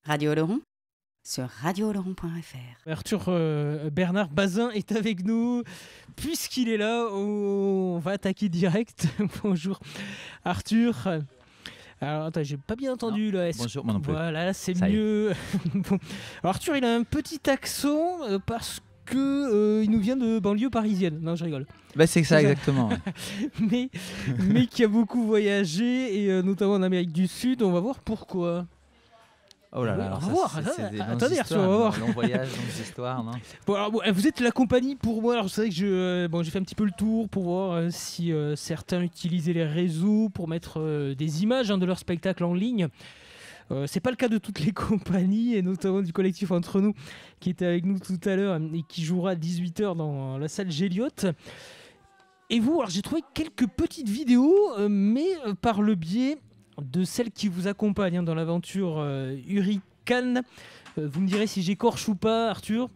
Radio Oloron sur radiooloron.fr. Arthur Bernard Bazin est avec nous. Puisqu'il est là, on va attaquer direct. Bonjour Arthur. Alors attends, j'ai pas bien entendu là. Bonjour, moi non plus. Voilà, c'est Ça y est. mieux. Bon. Alors, Arthur, il a un petit accent parce que il nous vient de banlieue parisienne. Non, je rigole. Bah, c'est ça, exactement. mais qui a beaucoup voyagé et notamment en Amérique du Sud. On va voir pourquoi. Oh là là, alors On va voir. c'est des longues Attendez, Arthur, histoires, on va voir. Long voyage, longues histoires, non? Bon, alors, vous êtes la compagnie pour moi. Alors, c'est vrai que j'ai fait un petit peu le tour pour voir si certains utilisaient les réseaux pour mettre des images de leurs spectacles en ligne. C'est pas le cas de toutes les compagnies et notamment du collectif Entre Nous qui était avec nous tout à l'heure et qui jouera à 18h dans la salle Géliot. Et vous, alors j'ai trouvé quelques petites vidéos, mais par le biais de celles qui vous accompagnent dans l'aventure Hurricane. Vous me direz si j'écorche ou pas, Arthur.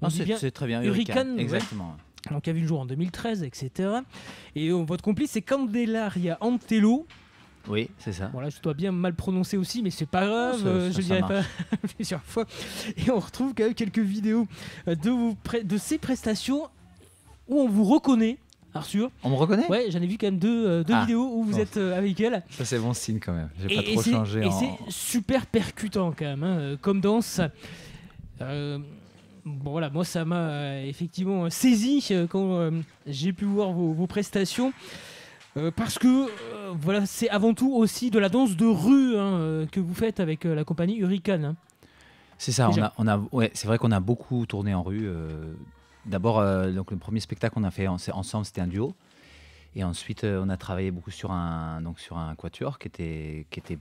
Non, c'est très bien, Hurricane. Ouais. Exactement. Donc, il y a vu le jour en 2013, etc. Et votre complice, c'est Candelaria Antello. Oui, c'est ça. Bon, là, je dois bien mal prononcer aussi, mais c'est pas grave. Je le dirai pas plusieurs fois. Et on retrouve quand même quelques vidéos de ces prestations où on vous reconnaît. Arthur. On me reconnaît? Ouais, j'en ai vu quand même deux vidéos où vous êtes avec elle. Ça, c'est bon signe quand même. J'ai pas trop changé. Et c'est super percutant quand même, comme danse. Bon voilà, moi ça m'a effectivement saisi quand j'ai pu voir vos prestations. Parce que voilà, c'est avant tout aussi de la danse de rue que vous faites avec la compagnie Hurricane. C'est ça, ouais, c'est vrai qu'on a beaucoup tourné en rue. D'abord, donc le premier spectacle qu'on a fait ensemble, c'était un duo. Et ensuite, on a travaillé beaucoup sur un quatuor qui était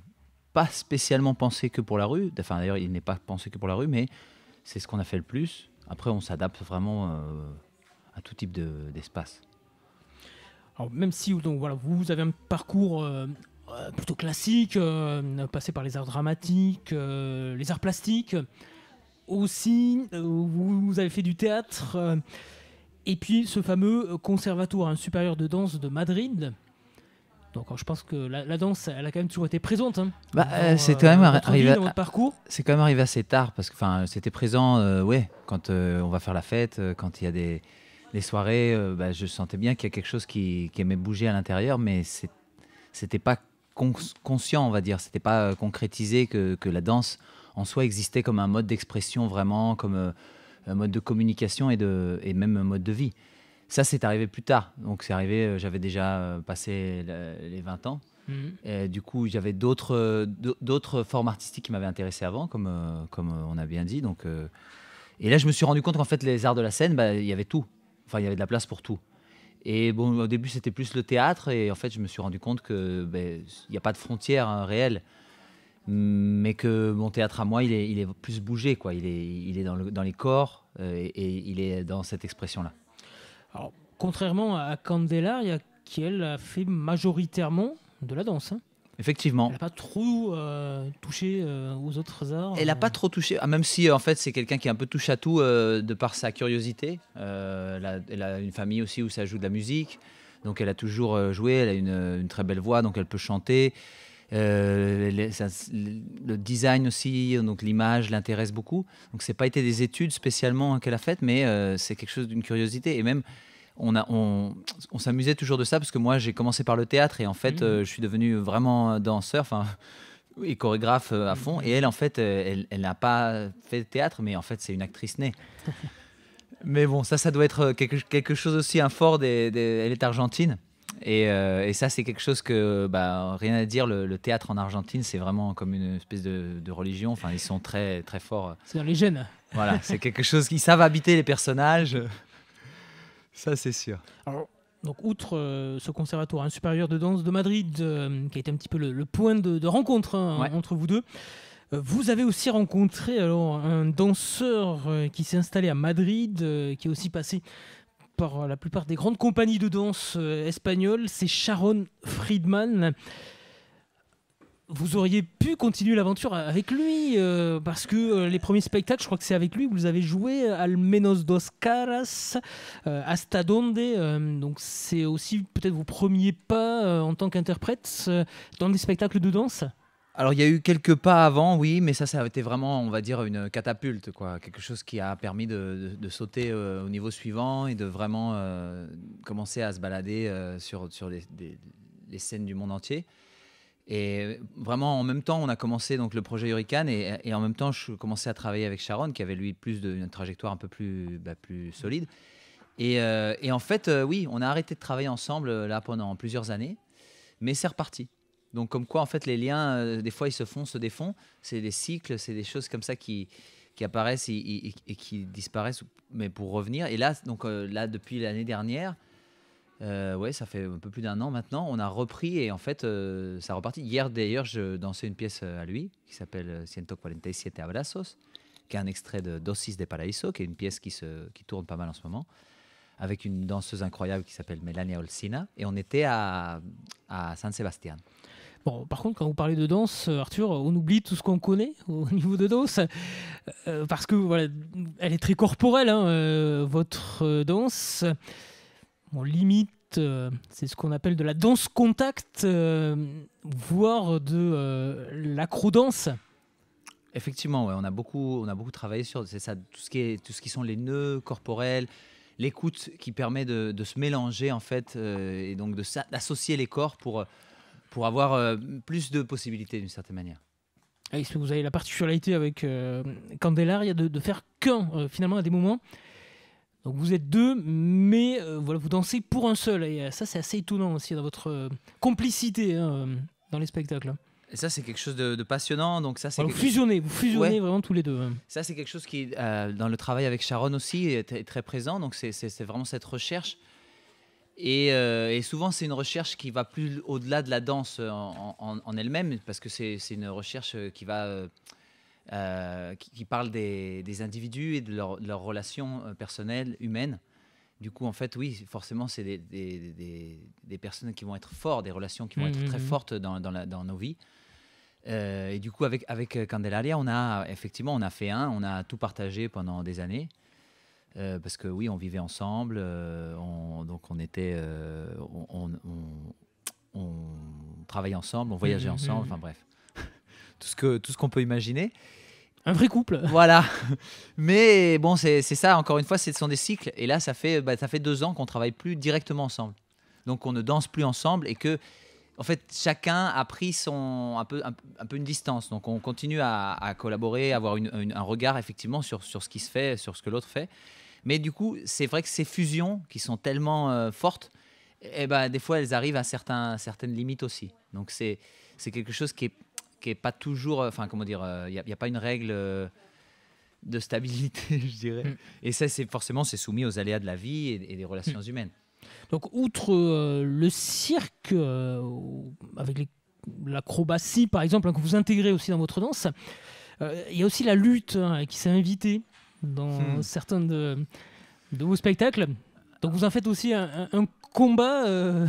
pas spécialement pensé que pour la rue. Enfin, d'ailleurs, il n'est pas pensé que pour la rue, mais c'est ce qu'on a fait le plus. Après, on s'adapte vraiment à tout type d'espace. Alors, même si donc, voilà, vous avez un parcours plutôt classique, passé par les arts dramatiques, les arts plastiques, aussi, vous avez fait du théâtre, et puis ce fameux conservatoire supérieur de danse de Madrid. Donc je pense que la danse, elle a quand même toujours été présente. C'est quand même arrivé dans votre parcours. C'est quand même arrivé assez tard parce que c'était présent, ouais, quand on va faire la fête, quand il y a des soirées, je sentais bien qu'il y a quelque chose qui aimait bouger à l'intérieur, mais c'était pas conscient, on va dire, c'était pas concrétisé que la danse en soi existait comme un mode d'expression vraiment, comme un mode de communication et même un mode de vie. Ça, c'est arrivé plus tard. Donc, c'est arrivé, j'avais déjà passé les 20 ans. Et du coup, j'avais d'autres formes artistiques qui m'avaient intéressé avant, comme on a bien dit. Donc, et là, je me suis rendu compte qu'en fait, les arts de la scène, il y avait tout. Enfin, il y avait de la place pour tout. Et bon, au début, c'était plus le théâtre. Et en fait, je me suis rendu compte qu'il n'y a pas de frontières réelles. Mais que mon théâtre à moi, il est plus bougé, quoi. Il est dans les corps et il est dans cette expression-là. Alors, contrairement à Candelaria, qui elle a fait majoritairement de la danse. Effectivement. Elle n'a pas trop touché aux autres arts. Elle n'a pas trop touché, même si en fait c'est quelqu'un qui est un peu touche à tout de par sa curiosité. Elle a une famille aussi où ça joue de la musique, donc elle a toujours joué. Elle a une très belle voix, donc elle peut chanter. Le design aussi, donc l'image l'intéresse beaucoup. Donc c'est pas été des études spécialement qu'elle a faites, mais c'est quelque chose d'une curiosité. Et même on s'amusait toujours de ça parce que moi j'ai commencé par le théâtre et en fait je suis devenu vraiment danseur, et chorégraphe à fond. Et elle en fait elle n'a pas fait de théâtre, mais en fait c'est une actrice née. Mais bon, ça doit être quelque chose aussi un fort elle est argentine. Et ça, c'est quelque chose que, rien à dire, le théâtre en Argentine, c'est vraiment comme une espèce de religion. Enfin, ils sont très, très forts. C'est dans les gènes. Voilà, c'est quelque chose qu'ils savent habiter les personnages. Ça, c'est sûr. Alors, donc, outre ce conservatoire supérieur de danse de Madrid, qui a été un petit peu le point de rencontre entre vous deux, vous avez aussi rencontré un danseur qui s'est installé à Madrid, qui est aussi passé par la plupart des grandes compagnies de danse espagnoles, c'est Sharon Friedman. Vous auriez pu continuer l'aventure avec lui, parce que les premiers spectacles, je crois que c'est avec lui que vous avez joué Al menos dos caras, Hasta donde, donc c'est aussi peut-être vos premiers pas en tant qu'interprète dans des spectacles de danse. Alors, il y a eu quelques pas avant, oui, mais ça a été vraiment, on va dire, une catapulte, quoi. Quelque chose qui a permis de sauter au niveau suivant et de vraiment commencer à se balader sur les scènes du monde entier. Et vraiment, en même temps, on a commencé donc, le projet Hurricane et en même temps, je commençais à travailler avec Sharon, qui avait lui une trajectoire un peu plus solide. Et en fait, oui, on a arrêté de travailler ensemble là pendant plusieurs années, mais c'est reparti. Donc, comme quoi, en fait, les liens, des fois, ils se font, se défont. C'est des cycles, c'est des choses comme ça qui apparaissent et qui disparaissent, mais pour revenir. Et là, donc, là depuis l'année dernière, ouais, ça fait un peu plus d'un an maintenant, on a repris et en fait, ça a reparti. Hier, d'ailleurs, je dansais une pièce à lui qui s'appelle Ciento 47 Abrazos, qui est un extrait de Dosis de Paraíso, qui est une pièce qui tourne pas mal en ce moment, avec une danseuse incroyable qui s'appelle Melania Olsina. Et on était à San Sebastián. Bon, par contre, quand vous parlez de danse, Arthur, on oublie tout ce qu'on connaît au niveau de danse, parce que voilà, elle est très corporelle, hein, votre danse. Bon, limite, c'est ce qu'on appelle de la danse contact, voire de l'acrodance. Effectivement, ouais, on a beaucoup travaillé sur c'est ça, tout ce qui sont les nœuds corporels, l'écoute qui permet de se mélanger en fait, et donc d'associer les corps pour avoir plus de possibilités d'une certaine manière. Et vous avez la particularité avec Candelaria de faire qu'un finalement à des moments. Donc vous êtes deux, mais voilà, vous dansez pour un seul. Et ça, c'est assez étonnant aussi dans votre complicité dans les spectacles. Et ça, c'est quelque chose de passionnant. Donc ça, c'est vous fusionnez ouais. Vraiment tous les deux. Ça, c'est quelque chose qui, dans le travail avec Sharon aussi, est très présent. Donc c'est vraiment cette recherche. Et souvent, c'est une recherche qui va plus au-delà de la danse en elle-même, parce que c'est une recherche qui parle des individus et de leurs relations personnelles, humaines. Du coup, en fait, oui, forcément, c'est des personnes qui vont être fortes, des relations qui vont être très fortes dans nos vies. Et du coup, avec Candelaria, on a fait on a tout partagé pendant des années. Parce que oui, on vivait ensemble, donc on travaillait ensemble, on voyageait ensemble, enfin bref, tout ce qu'on peut imaginer. Un vrai couple. Voilà. Mais bon, c'est ça, encore une fois, ce sont des cycles. Et là, ça fait 2 ans qu'on ne travaille plus directement ensemble. Donc on ne danse plus ensemble et que, en fait, chacun a pris un peu une distance. Donc on continue à collaborer, à avoir un regard effectivement sur ce qui se fait, sur ce que l'autre fait. Mais du coup, c'est vrai que ces fusions qui sont tellement fortes, des fois, elles arrivent à certaines limites aussi. Donc, c'est quelque chose qui est pas toujours... Enfin, comment dire, il n'y a pas une règle de stabilité, je dirais. Et ça, c'est soumis aux aléas de la vie et des relations humaines. Donc, outre le cirque, avec l'acrobatie, par exemple, que vous intégrez aussi dans votre danse, il y a aussi la lutte qui s'est invitée dans certains de vos spectacles. Donc vous en faites aussi un combat de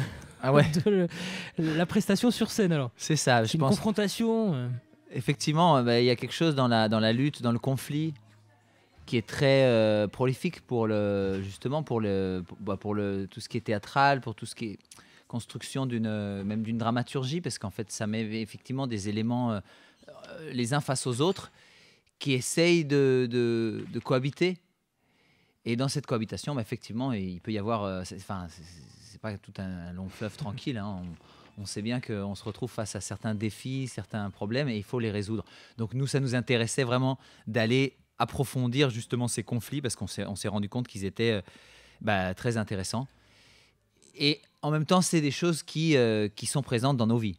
la prestation sur scène alors. C'est ça, je pense. Une confrontation. Effectivement, il y a quelque chose dans la lutte, dans le conflit qui est très prolifique pour tout ce qui est théâtral, pour tout ce qui est construction même d'une dramaturgie, parce qu'en fait ça met effectivement des éléments les uns face aux autres qui essayent de cohabiter. Et dans cette cohabitation, effectivement, il peut y avoir... c'est pas tout un long fleuve tranquille. Hein. On sait bien qu'on se retrouve face à certains défis, certains problèmes, et il faut les résoudre. Donc nous, ça nous intéressait vraiment d'aller approfondir justement ces conflits, parce qu'on s'est rendu compte qu'ils étaient très intéressants. Et en même temps, c'est des choses qui sont présentes dans nos vies.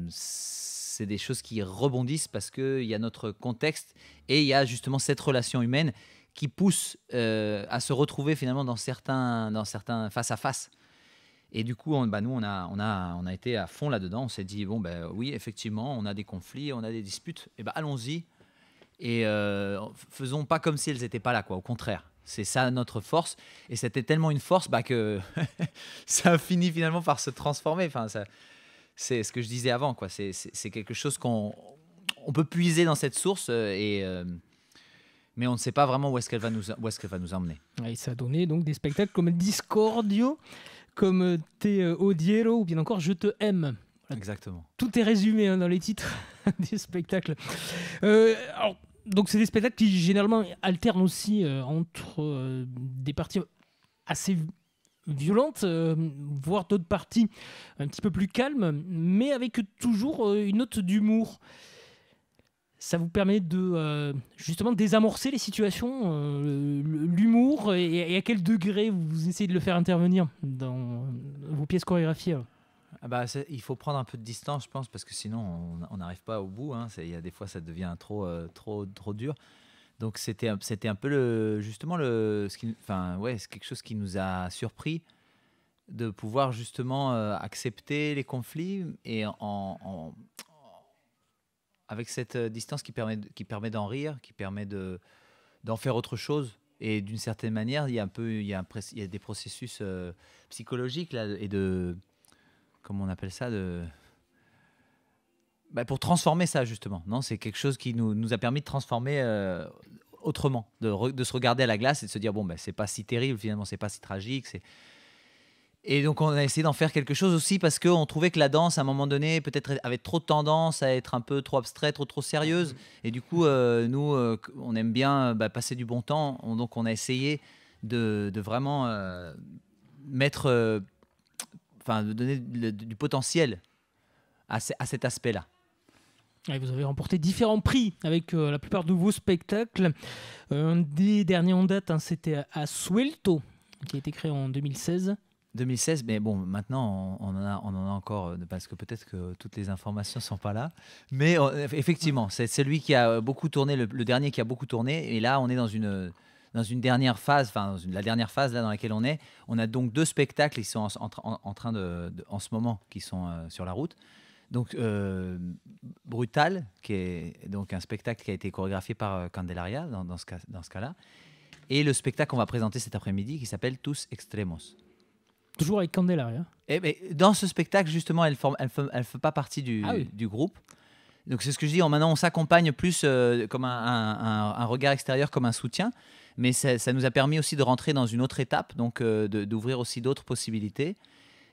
C'est des choses qui rebondissent parce qu'il y a notre contexte et il y a justement cette relation humaine qui pousse à se retrouver finalement dans certains face-à-face. Et du coup, nous, on a été à fond là-dedans. On s'est dit, oui, effectivement, on a des conflits, on a des disputes. Et allons-y et faisons pas comme si elles n'étaient pas là, quoi. Au contraire, c'est ça notre force. Et c'était tellement une force que ça a fini finalement par se transformer. Enfin, c'est ce que je disais avant, quoi. C'est quelque chose qu'on peut puiser dans cette source, mais on ne sait pas vraiment où est-ce qu'elle va nous emmener. Et ça a donné donc des spectacles comme Discordio, comme Te Odiero ou bien encore Je te aime. Exactement. Tout est résumé dans les titres des spectacles. Alors, donc c'est des spectacles qui généralement alternent aussi entre des parties assez violentes, voire d'autres parties un petit peu plus calmes, mais avec toujours une note d'humour. Ça vous permet de justement désamorcer les situations, l'humour, et à quel degré vous essayez de le faire intervenir dans vos pièces chorégraphiées? Il faut prendre un peu de distance, je pense, parce que sinon on n'arrive pas au bout. Il y a des fois ça devient trop dur. Donc c'était un peu c'est quelque chose qui nous a surpris de pouvoir justement accepter les conflits et avec cette distance qui permet d'en rire, qui permet d'en faire autre chose. Et d'une certaine manière, il y a des processus psychologiques là, et de, comment on appelle ça, pour transformer ça justement. Non, c'est quelque chose qui nous a permis de transformer autrement, de se regarder à la glace et de se dire c'est pas si terrible finalement, c'est pas si tragique. Et donc on a essayé d'en faire quelque chose aussi parce qu'on trouvait que la danse à un moment donné peut-être avait trop tendance à être un peu trop abstraite, trop sérieuse. Et du coup nous on aime bien passer du bon temps, donc on a essayé de vraiment de donner du potentiel à cet aspect-là. Et vous avez remporté différents prix avec la plupart de vos spectacles. Un des derniers en date, c'était à Suelto, qui a été créé en 2016. 2016, mais bon, maintenant on en a encore, parce que peut-être que toutes les informations ne sont pas là. Mais effectivement, c'est celui qui a beaucoup tourné, le dernier qui a beaucoup tourné. Et là, on est dans une dernière phase, la dernière phase là, dans laquelle on est. On a donc 2 spectacles qui sont en train en ce moment, qui sont sur la route. Donc, Brutal, qui est donc un spectacle qui a été chorégraphié par Candelaria, dans ce cas-là. Et le spectacle qu'on va présenter cet après-midi, qui s'appelle Tous Extremos. Toujours avec Candelaria. Dans ce spectacle, justement, elle fait pas partie du groupe. Donc c'est ce que je dis. Maintenant, on s'accompagne plus comme un regard extérieur, comme un soutien. Mais ça nous a permis aussi de rentrer dans une autre étape, donc d'ouvrir aussi d'autres possibilités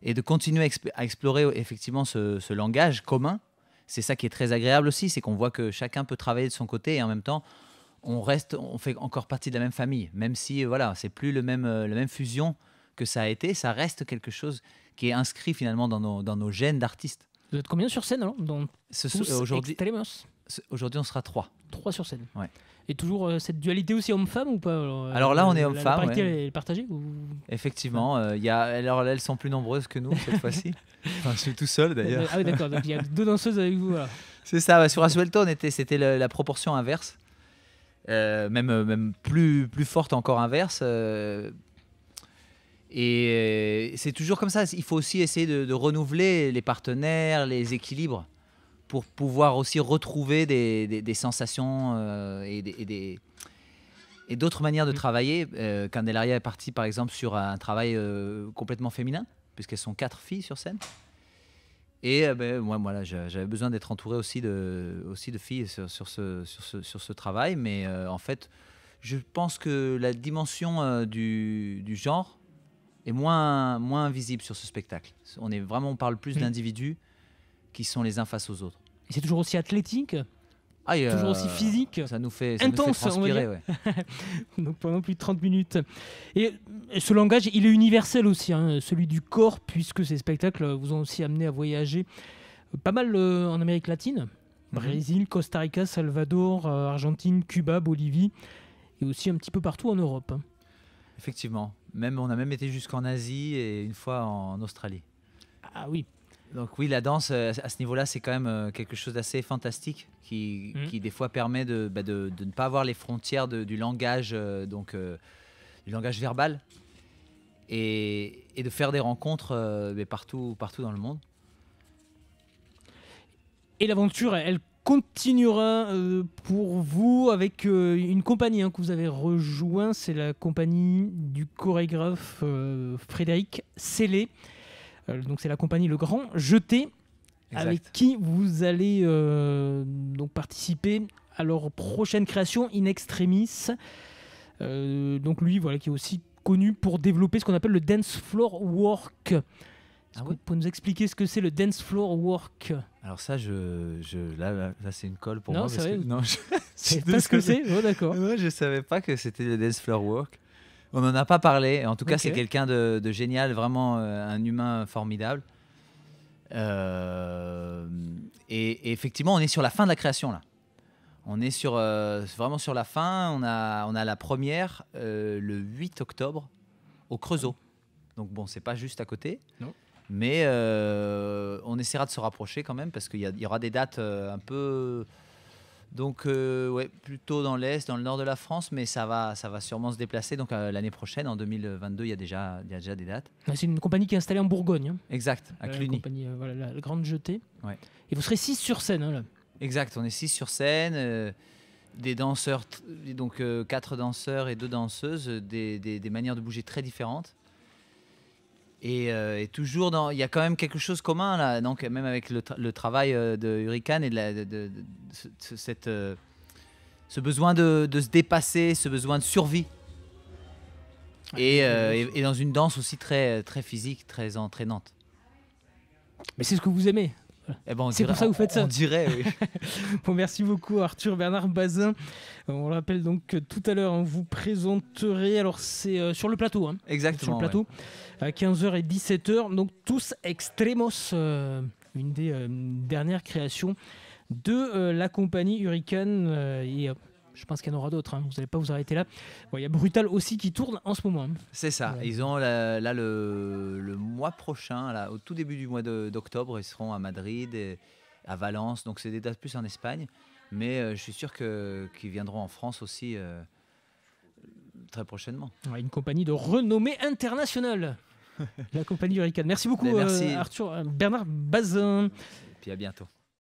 et de continuer à explorer effectivement ce langage commun. C'est ça qui est très agréable aussi, c'est qu'on voit que chacun peut travailler de son côté et en même temps, on fait encore partie de la même famille. Même si c'est plus la même fusion que ça a été, ça reste quelque chose qui est inscrit finalement dans nos gènes d'artistes. Vous êtes combien sur scène alors aujourd'hui, Aujourd'hui, on sera 3. 3 sur scène. Ouais. Et toujours cette dualité aussi homme-femme ou pas? Alors là, on est homme-femme. La parité, elle est partagée ou... Effectivement. Alors elles sont plus nombreuses que nous cette fois-ci. Je suis tout seul d'ailleurs. Ah oui, d'accord. Donc il y a 2 danseuses avec vous. Voilà. C'est ça. Sur Asuelto, c'était la proportion inverse. Même plus forte encore inverse. Et c'est toujours comme ça. Il faut aussi essayer de renouveler les partenaires, les équilibres, pour pouvoir aussi retrouver des sensations et d'autres manières de travailler. Candelaria est partie par exemple sur un travail complètement féminin, puisqu'elles sont 4 filles sur scène. Et moi, j'avais besoin d'être entouré aussi de filles sur ce travail. Mais en fait, je pense que la dimension du genre est moins visible sur ce spectacle. On parle plus d'individus qui sont les uns face aux autres. Et c'est toujours aussi athlétique, toujours aussi physique, ça nous fait intense, transpirer. Ouais. Donc pendant plus de 30 minutes. Et ce langage, il est universel aussi, celui du corps, puisque ces spectacles vous ont aussi amené à voyager pas mal en Amérique latine. Brésil, Costa Rica, Salvador, Argentine, Cuba, Bolivie, et aussi un petit peu partout en Europe. Effectivement. On a même été jusqu'en Asie et une fois en Australie. Ah oui. Donc oui, la danse, à ce niveau-là, c'est quand même quelque chose d'assez fantastique qui des fois permet de ne pas avoir les frontières du langage, du langage verbal et de faire des rencontres partout dans le monde. Et l'aventure, elle continuera pour vous avec une compagnie que vous avez rejoint, c'est la compagnie du chorégraphe Frédéric Sellé. Donc c'est la compagnie Le Grand Jeté, exact, avec qui vous allez donc participer à leur prochaine création In Extremis. Donc lui, qui est aussi connu pour développer ce qu'on appelle le dance floor work. Est-ce que vous pouvez nous expliquer ce que c'est le dance floor work? Alors ça, là, c'est une colle pour Non, moi. c'est Parce vrai. que, non, je C'est pas ce que c'est. Oh, d'accord. Ouais, je savais pas que c'était le dance floor work. On n'en a pas parlé. En tout cas, Ok. c'est quelqu'un de génial, vraiment un humain formidable. Et effectivement, on est sur la fin de la création là. On est vraiment sur la fin. On a la première le 8 octobre au Creusot. Donc bon, c'est pas juste à côté. Non. Mais on essaiera de se rapprocher quand même parce qu'il y aura des dates un peu... Donc, ouais, plutôt dans l'Est, dans le nord de la France, mais ça va sûrement se déplacer. Donc, l'année prochaine, en 2022, il y a déjà des dates. C'est une compagnie qui est installée en Bourgogne. Hein. Exact, à La Cluny. compagnie, voilà, la Grande Jetée. Ouais. Et vous serez 6 sur scène. Hein, là. Exact, on est 6 sur scène, des danseurs, donc 4 danseurs et 2 danseuses, des manières de bouger très différentes. Et toujours, il y a quand même quelque chose commun là, donc même avec le travail de Hurricane et ce besoin de se dépasser, ce besoin de survie. Et dans une danse aussi très, très physique, très entraînante. Mais c'est ce que vous aimez. Eh ben, C'est pour ça que vous faites ça. On dirait, oui. Bon, merci beaucoup Arthur Bernard Bazin. On le rappelle donc que tout à l'heure, on vous présenterez, alors c'est sur le plateau. Hein, Exactement. sur le plateau, à 15h et 17h. Donc tous Extremos, une des dernières créations de la compagnie Hurricane. Je pense qu'il y en aura d'autres, hein. Vous n'allez pas vous arrêter là. Bon, il y a Brutal aussi qui tourne en ce moment. Hein. C'est ça. Ouais. Ils ont là le mois prochain, là, au tout début du mois d'octobre, ils seront à Madrid, et à Valence. Donc c'est des dates plus en Espagne. Mais je suis sûr qu'ils viendront en France aussi très prochainement. Ouais, une compagnie de renommée internationale. La compagnie Hurricane. Merci beaucoup Merci. Arthur Bernard Bazin. Et puis à bientôt.